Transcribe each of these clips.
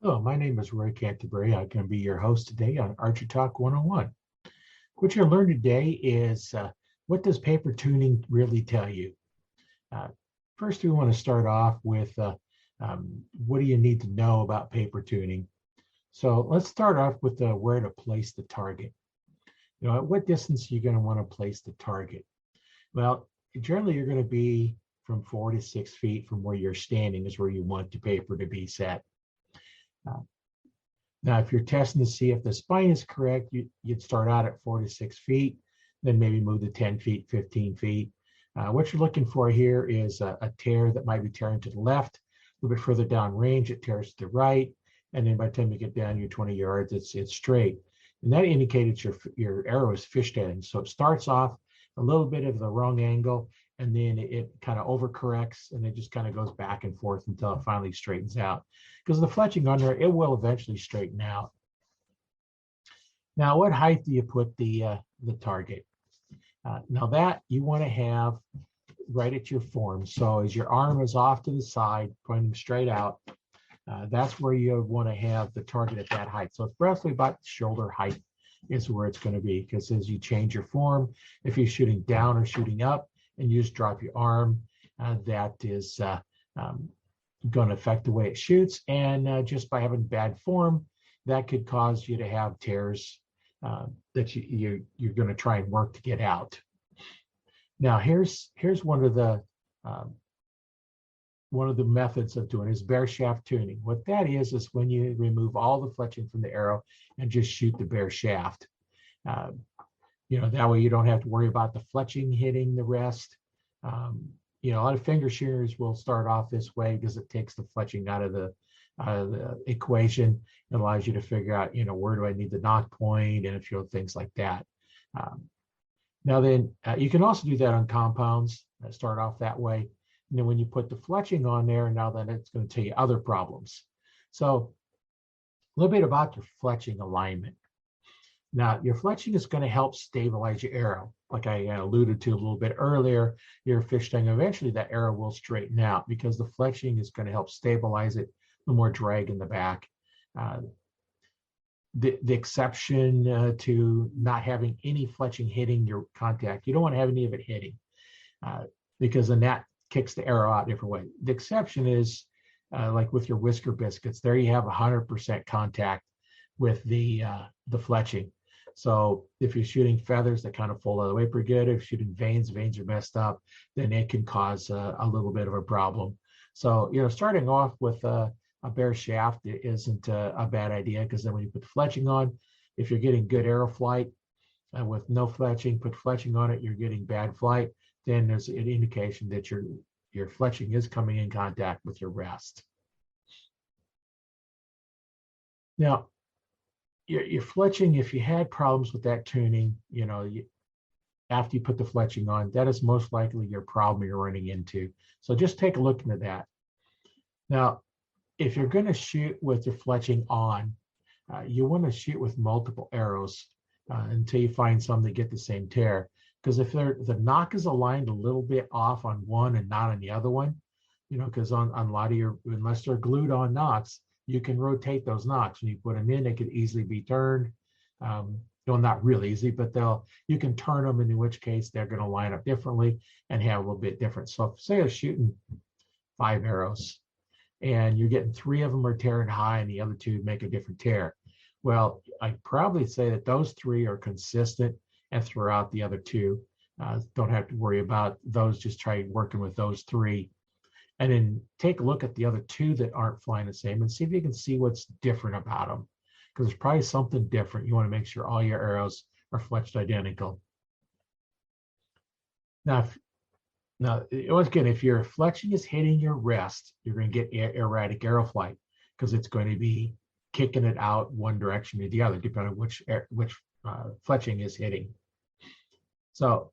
Hello, my name is Roy Canterbury. I'm going to be your host today on Archer Talk 101. What you're going to learn today is what does paper tuning really tell you? Uh, First, we want to start off with what do you need to know about paper tuning? So let's start off with where to place the target. At what distance are you going to want to place the target? Well, generally you're going to be from 4 to 6 feet from where you're standing is where you want the paper to be set. Now, if you're testing to see if the spine is correct, you'd start out at 4 to 6 feet, then maybe move to 10 feet, 15 feet. What you're looking for here is a tear that might be tearing to the left. A little bit further down range, it tears to the right. And then by the time you get down your 20 yards, it's straight. And that indicates your arrow is fishtailing. So it starts off a little bit of the wrong angle, and then it kind of overcorrects, and it just kind of goes back and forth until it finally straightens out. Because the fletching on there, it will eventually straighten out. Now, what height do you put the target? Now that you want to have right at your form. So as your arm is off to the side, pointing straight out, that's where you want to have the target at that height. So it's roughly about shoulder height is where it's going to be, because as you change your form, if you're shooting down or shooting up and you just drop your arm, that is going to affect the way it shoots. And just by having bad form, that could cause you to have tears that you're going to try and work to get out. Now, here's one of the methods of doing is bare shaft tuning. What that is when you remove all the fletching from the arrow and just shoot the bare shaft. That way you don't have to worry about the fletching hitting the rest. A lot of finger shearers will start off this way because it takes the fletching out of the equation. It allows you to figure out, where do I need the knock point and a few things like that. Now then, you can also do that on compounds, start off that way. And then when you put the fletching on there, now then it's going to tell you other problems. So a little bit about your fletching alignment. Now, your fletching is going to help stabilize your arrow. Like I alluded to a little bit earlier, your fishtailing, eventually that arrow will straighten out because the fletching is going to help stabilize it, no more drag in the back. The exception to not having any fletching hitting your contact, you don't want to have any of it hitting because then that kicks the arrow out a different way. The exception is like with your whisker biscuits, there you have 100% contact with the fletching. So if you're shooting feathers that kind of fold out of the way pretty good, if you're shooting veins are messed up, then it can cause a little bit of a problem. So, starting off with a bare shaft isn't a bad idea, because then when you put the fletching on, if you're getting good arrow flight with no fletching, put fletching on it, you're getting bad flight, then there's an indication that your fletching is coming in contact with your rest. Now, your fletching, if you had problems with that tuning, after you put the fletching on, that is most likely your problem you're running into. So just take a look into that. Now, if you're going to shoot with your fletching on, you want to shoot with multiple arrows until you find some that get the same tear. Because if the knock is aligned a little bit off on one and not on the other one, because on a lot of unless they're glued on knocks, you can rotate those knocks. When you put them in, they could easily be turned. Not really easy, but you can turn them, in which case they're going to line up differently and have a little bit different. So if, say, I was shooting 5 arrows and you're getting 3 of them are tearing high and the other 2 make a different tear. Well, I'd probably say that those 3 are consistent and throughout the other 2. Don't have to worry about those. Just try working with those 3. And then take a look at the other 2 that aren't flying the same and see if you can see what's different about them. Because there's probably something different. You want to make sure all your arrows are fletched identical. Now, once again, if your fletching is hitting your rest, you're going to get erratic arrow flight because it's going to be kicking it out one direction or the other, depending on which fletching is hitting. So,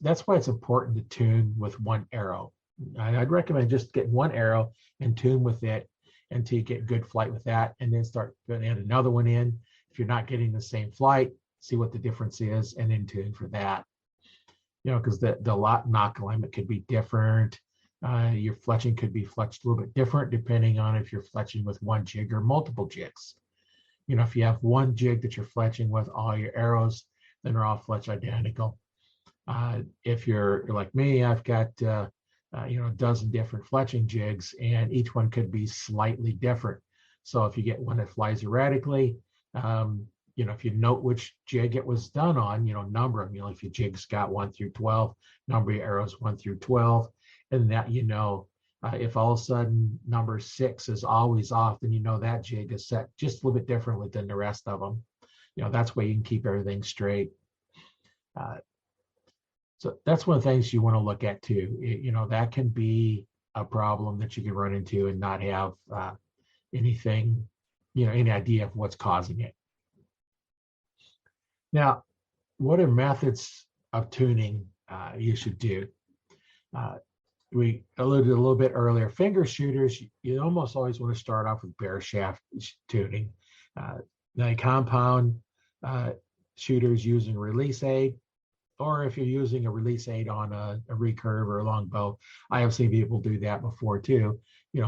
that's why it's important to tune with one arrow. I'd recommend just getting one arrow and tune with it until you get good flight with that, and then start going to add another one in. If you're not getting the same flight, see what the difference is, and then tune for that. Because the knock alignment could be different. Your fletching could be fletched a little bit different depending on if you're fletching with one jig or multiple jigs. If you have one jig that you're fletching with all your arrows, then they're all fletched identical. If you're like me, I've got a dozen different fletching jigs, and each one could be slightly different. So if you get one that flies erratically, if you note which jig it was done on, number them. If your jig's got 1 through 12, number your arrows 1 through 12, and that if all of a sudden number 6 is always off, then that jig is set just a little bit differently than the rest of them. That's why you can keep everything straight. So that's one of the things you want to look at too. That can be a problem that you can run into and not have anything, any idea of what's causing it. Now, what are methods of tuning you should do? We alluded a little bit earlier. Finger shooters, you almost always want to start off with bare shaft tuning. Now, compound shooters using release aid, or if you're using a release aid on a recurve or a long bow, I have seen people do that before too.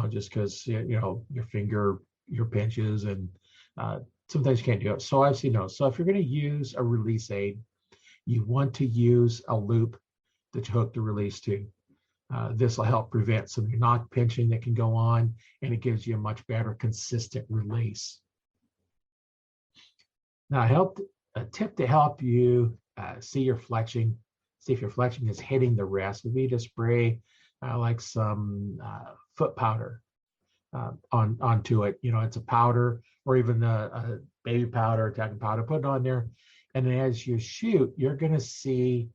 Just because your finger, your pinches, and sometimes you can't do it. So I've seen those. So if you're going to use a release aid, you want to use a loop that you hook the release to. This will help prevent some knock pinching that can go on, and it gives you a much better consistent release. Now, a tip to help you see your fletching, see if your fletching is hitting the rest, would be to spray like some foot powder onto it. It's a powder, or even a baby powder, talcum powder, put it on there. And then as you shoot, you're going to see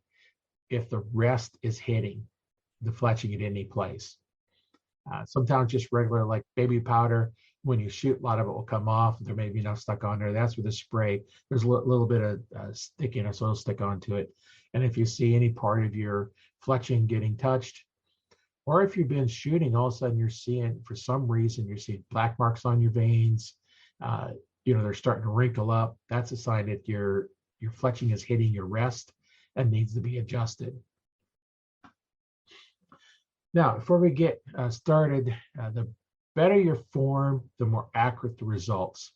if the rest is hitting the fletching at any place. Sometimes just regular like baby powder, when you shoot, a lot of it will come off. There may be enough stuck on there. That's with the spray. There's a little bit of stickiness, so it'll stick onto it. And if you see any part of your fletching getting touched, or if you've been shooting, all of a sudden you're seeing, for some reason, you're seeing black marks on your veins, they're starting to wrinkle up. That's a sign that your fletching is hitting your rest and needs to be adjusted. Now, before we get started, the better your form, the more accurate the results.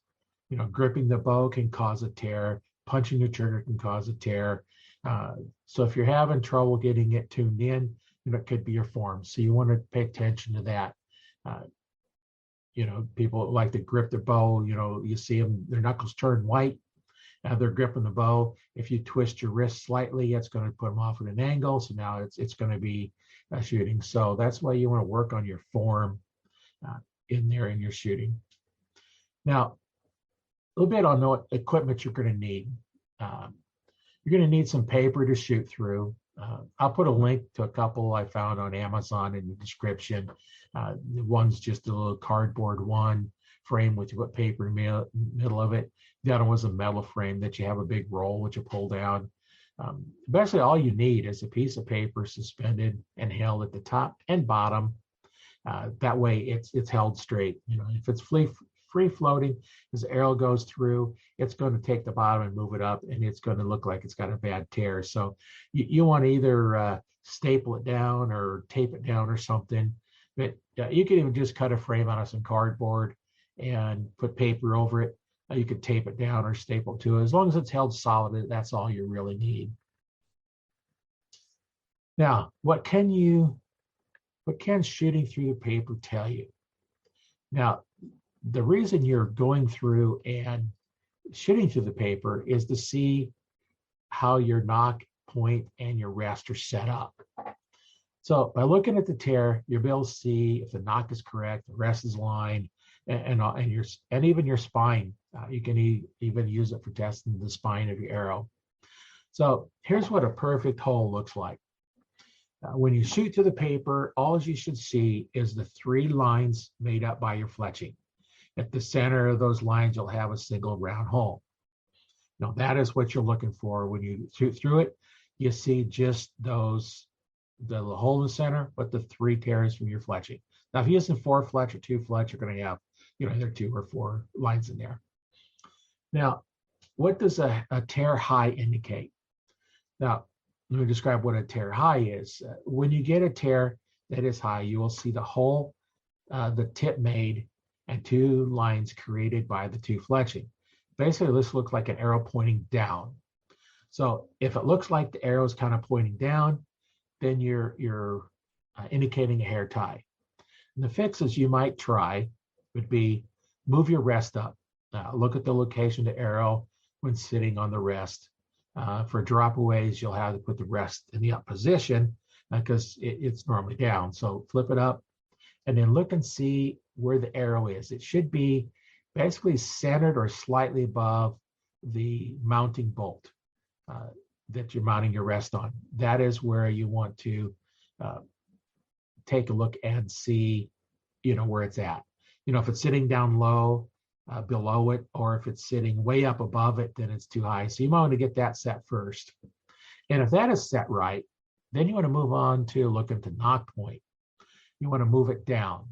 Gripping the bow can cause a tear. Punching the trigger can cause a tear. So if you're having trouble getting it tuned in, it could be your form. So you want to pay attention to that. People like to grip their bow. You see them, their knuckles turn white. They're gripping the bow. If you twist your wrist slightly, it's going to put them off at an angle. So now it's going to be shooting. So that's why you want to work on your form in there in your shooting. Now, a little bit on what equipment you're going to need. You're going to need some paper to shoot through. I'll put a link to a couple I found on Amazon in the description. One's just a little cardboard one frame with you put paper in the middle of it. The other was a metal frame that you have a big roll which you pull down. Basically, all you need is a piece of paper suspended and held at the top and bottom. That way, it's held straight. If it's free floating, as the arrow goes through, it's going to take the bottom and move it up, and it's going to look like it's got a bad tear. So you want to either staple it down or tape it down or something. But you can even just cut a frame out of some cardboard and put paper over it. You could tape it down or staple it to it. As long as it's held solid, that's all you really need. Now, what can shooting through the paper tell you? Now, the reason you're going through and shooting through the paper is to see how your knock, point, and your rest are set up. So by looking at the tear, you'll be able to see if the knock is correct, the rest is aligned, and even your spine. You can even use it for testing the spine of your arrow. So here's what a perfect hole looks like. When you shoot through the paper, all you should see is the 3 lines made up by your fletching. At the center of those lines, you'll have a single round hole. Now, that is what you're looking for. When you shoot through it, you see just the hole in the center, but the 3 tears from your fletching. Now, if you're using 4 fletch or 2 fletch, you're going to have either 2 or 4 lines in there. Now, what does a tear high indicate? Now, let me describe what a tear high is. When you get a tear, that is high, you will see the hole, the tip made, and two lines created by the two fletching. Basically, this looks like an arrow pointing down. So if it looks like the arrow is kind of pointing down, then you're indicating a hair tie. And the fixes you might try would be move your rest up. Look at the location of the arrow when sitting on the rest. For dropaways, you'll have to put the rest in the up position because it's normally down. So flip it up and then look and see where the arrow is. It should be basically centered or slightly above the mounting bolt that you're mounting your rest on. That is where you want to take a look and see, where it's at. If it's sitting down low, below it, or if it's sitting way up above it, then it's too high. So you want to get that set first. And if that is set right, then you want to move on to looking to knock point. You want to move it down.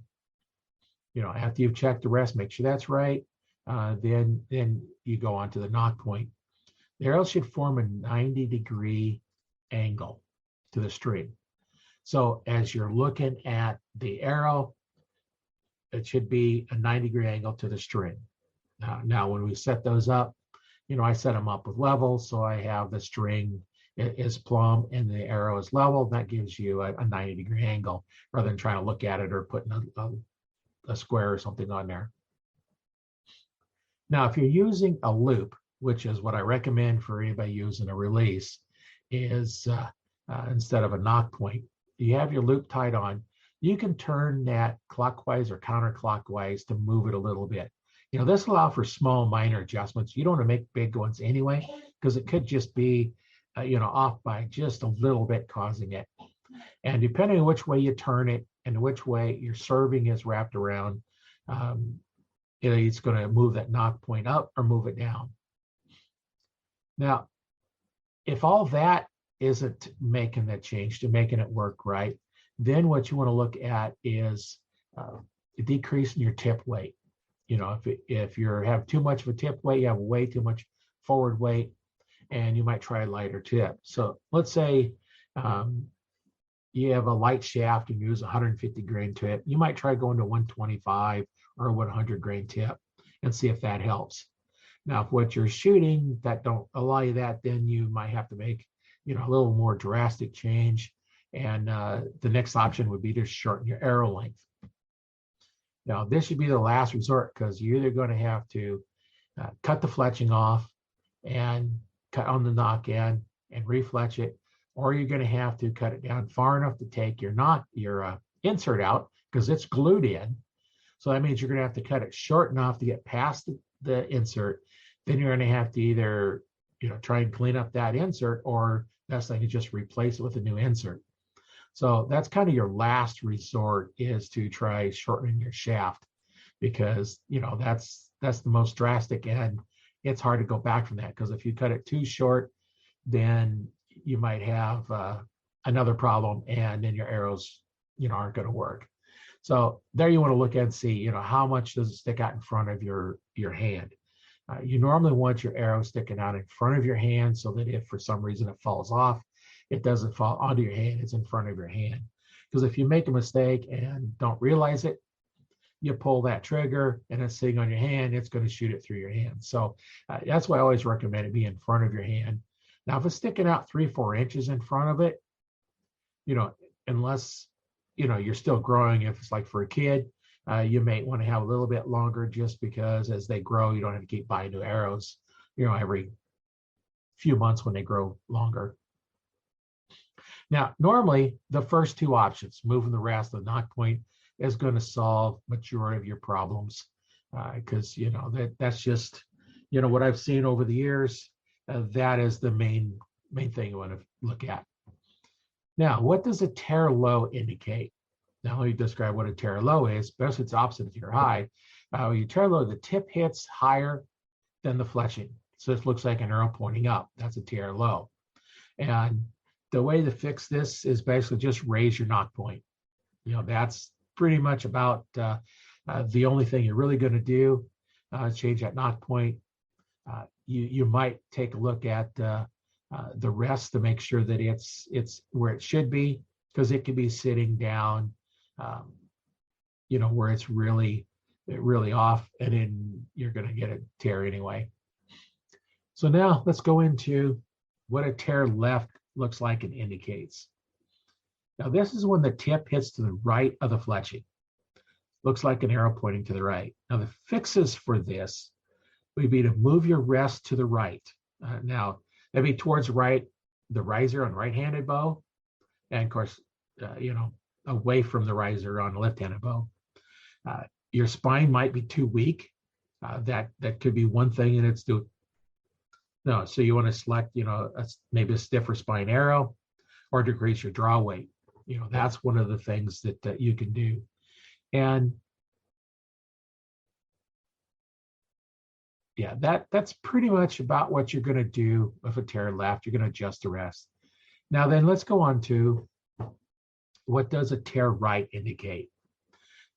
After you've checked the rest, make sure that's right. Then you go on to the knock point. The arrow should form a 90-degree angle to the string. So as you're looking at the arrow, it should be a 90-degree angle to the string. Now, when we set those up, I set them up with level, so I have the string is plumb and the arrow is level. That gives you a 90-degree angle rather than trying to look at it or putting a square or something on there. Now, if you're using a loop, which is what I recommend for anybody using a release, is instead of a knock point, you have your loop tied on. You can turn that clockwise or counterclockwise to move it a little bit. This will allow for small minor adjustments. You don't want to make big ones anyway, because it could just be, off by just a little bit causing it. And depending on which way you turn it and which way your serving is wrapped around, it's going to move that knock point up or move it down. Now, if all that isn't making that change to making it work right, then what you want to look at is decreasing your tip weight. If you have too much of a tip weight, you have way too much forward weight, and you might try a lighter tip. So let's say you have a light shaft and use 150 grain tip. You might try going to 125 or 100 grain tip and see if that helps. Now, if what you're shooting that don't allow you that, then you might have to make a little more drastic change. And the next option would be to shorten your arrow length. Now, this should be the last resort because you're either going to have to cut the fletching off and cut on the knock end and refletch it, or you're going to have to cut it down far enough to take your insert out because it's glued in. So that means you're going to have to cut it short enough to get past the insert. Then you're going to have to either try and clean up that insert, or best thing is just replace it with a new insert. So that's kind of your last resort, is to try shortening your shaft, because that's the most drastic, and it's hard to go back from that, because if you cut it too short, then you might have another problem, and then your arrows aren't going to work. So there you want to look and see how much does it stick out in front of your hand. You normally want your arrow sticking out in front of your hand so that if for some reason it falls off, it doesn't fall onto your hand, it's in front of your hand. Because if you make a mistake and don't realize it, you pull that trigger and it's sitting on your hand, it's going to shoot it through your hand. So that's why I always recommend it be in front of your hand. Now, if it's sticking out 3-4 inches in front of it, unless, you're still growing, if it's like for a kid, you may want to have a little bit longer, just because as they grow, you don't have to keep buying new arrows, every few months when they grow longer. Now, normally the first two options, moving the rest of the knock point, is going to solve majority of your problems, because that's just what I've seen over the years. That is the main thing you want to look at. Now, what does a tear low indicate? Now, let me describe what a tear low is. Best it's opposite of your high. You tear low, the tip hits higher than the fletching. So this looks like an arrow pointing up. That's a tear low. And the way to fix this is basically just raise your knock point. That's pretty much about the only thing you're really going to do. Change that knock point. You might take a look at the rest to make sure that it's where it should be. because it could be sitting down, where it's really off, and then you're going to get a tear anyway. So now let's go into what a tear left looks like and indicates. Now this is when the tip hits to the right of the fletching. Looks like an arrow pointing to the right. Now the fixes for this would be to move your rest to the right. Now that'd be towards right, the riser on right-handed bow, and of course, away from the riser on the left-handed bow. Your spine might be too weak. That could be one thing, and it's no. So you want to select, maybe a stiffer spine arrow, or decrease your draw weight. That's one of the things that you can do. And yeah, that's pretty much about what you're going to do with a tear left. You're going to adjust the rest. Now then, let's go on to what does a tear right indicate.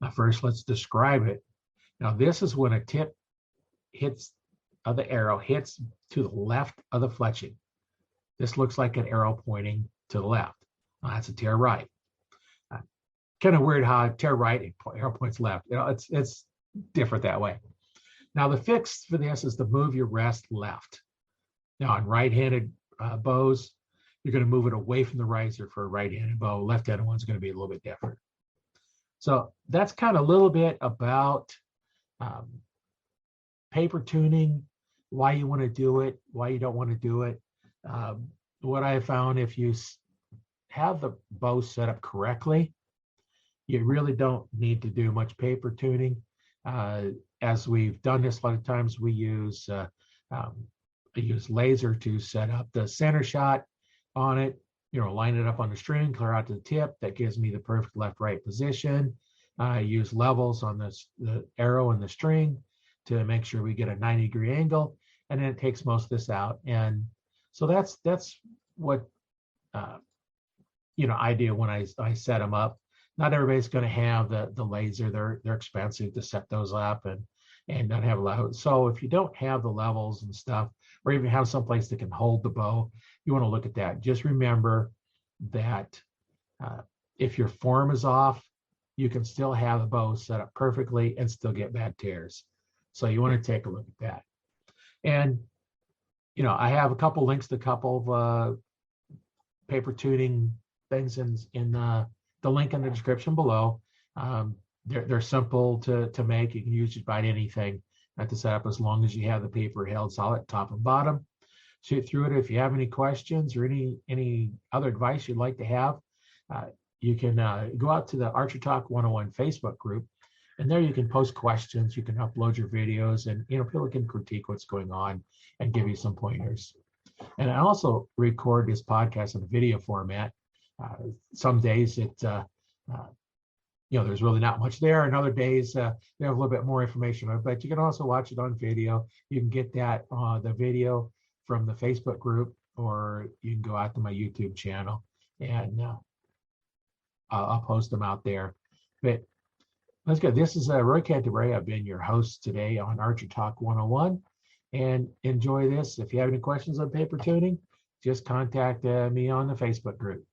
Now first, let's describe it. Now this is when a tip of the arrow hits to the left of the fletching. This looks like an arrow pointing to the left. Now, that's a tear right. Kind of weird how tear right arrow points left. It's different that way. Now the fix for this is to move your rest left. Now on right-handed bows, you're going to move it away from the riser for a right-handed bow. Left-handed one's going to be a little bit different. So that's kind of a little bit about paper tuning, why you want to do it, why you don't want to do it. What I found, if you have the bow set up correctly, you really don't need to do much paper tuning. As we've done this a lot of times, we use laser to set up the center shot on it, line it up on the string, clear out to the tip. That gives me the perfect left-right position. I use levels on the arrow and the string to make sure we get a 90-degree angle, and then it takes most of this out. And so that's what I do when I set them up. Not everybody's going to have the laser. They're expensive to set those up and not have a lot. So if you don't have the levels and stuff, or even have someplace that can hold the bow, you want to look at that. Just remember that if your form is off, you can still have the bow set up perfectly and still get bad tears. So you want to take a look at that. And I have a couple links to a couple of paper tuning things in the link in the description below. They're simple to make. You can use just about anything to set up, as long as you have the paper held solid top and bottom. Shoot through it. If you have any questions or any other advice you'd like to have, you can go out to the Archer Talk 101 Facebook group, and there you can post questions. You can upload your videos, and people can critique what's going on and give you some pointers. And I also record this podcast in a video format. Some days there's really not much there, and other days they have a little bit more information on it, but you can also watch it on video. You can get that the video from the Facebook group, or you can go out to my YouTube channel, and I'll post them out there. But let's go. This is Roy Canterbury. I've been your host today on Archer Talk 101, and enjoy this. If you have any questions on paper tuning, just contact me on the Facebook group.